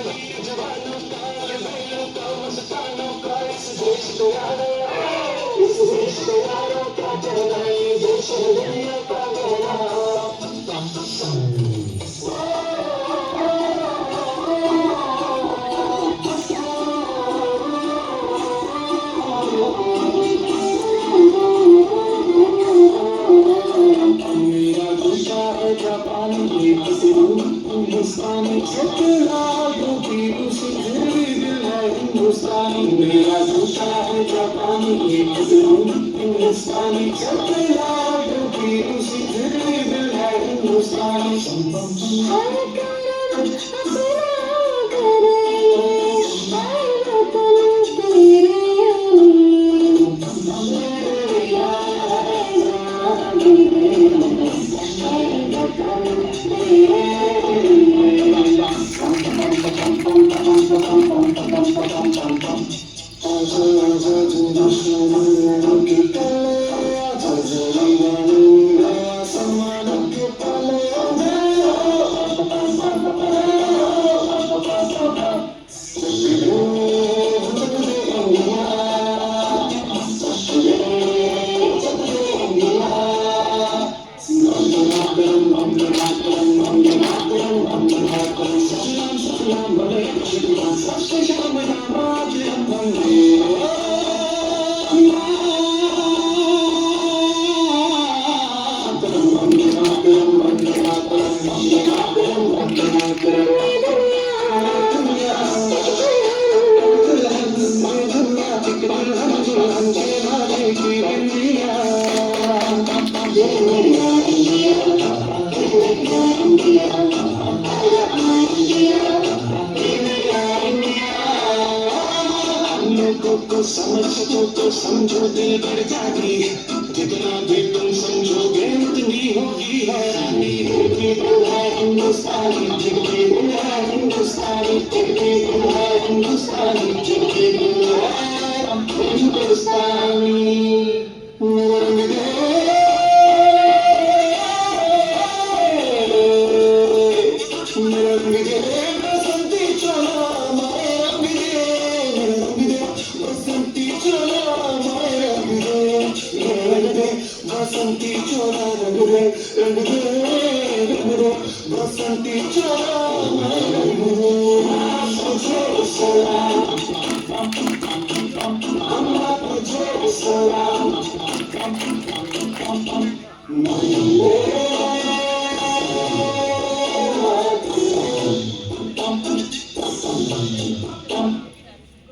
जवानों का rebellion का मस्तानों का इस देश को याद है इस देश को यारों का कहना ये देश है दुनिया का कहना मेरा गुस्सा है जापानी ये हसीनू हिंदुस्तानी चकला डूबी उसी दिल है हिंदुस्तानी मेरा गुस्सा है जापानी ये हसीनू हिंदुस्तानी चकला डूबी उसी दिल है हिंदुस्तानी को समझ सको तो समझो दिल बढ़ जाएगी जितना भी तुम समझोगे उतनी होगी हैरानी जितनी दिल है हिंदुस्तानी जितनी दिल है हिंदुस्तानी जितनी दिल है हिंदुस्तानी जितनी दिल है हिंदुस्तानी रंग दे रंग दे बसंती चलो बसंती चोला रंग रे बसंती चोला रंग रे तुझे सलाम अम्मा तुझे सलाम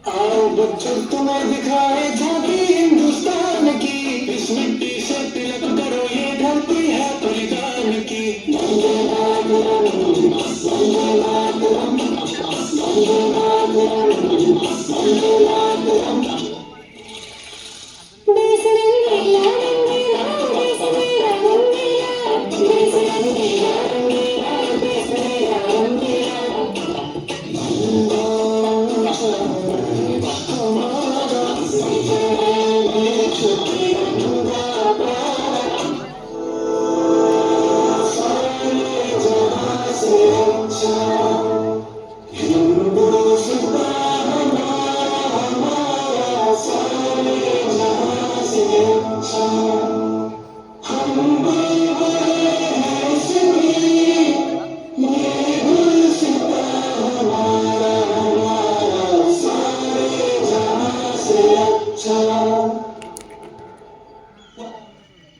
आओ बच्चों तुम्हें दिखाए झांकी हिंदुस्तान की इस मिट्टी से तिलक करो ये धरती है बलिदान की वंदे मातरम वंदे मातरम वंदे मातरम वंदे मातरम देश रंगीला रंगीला देश मेरा रंगीला देश रंगीला रंगीला देश मेरा रंगीला Salam.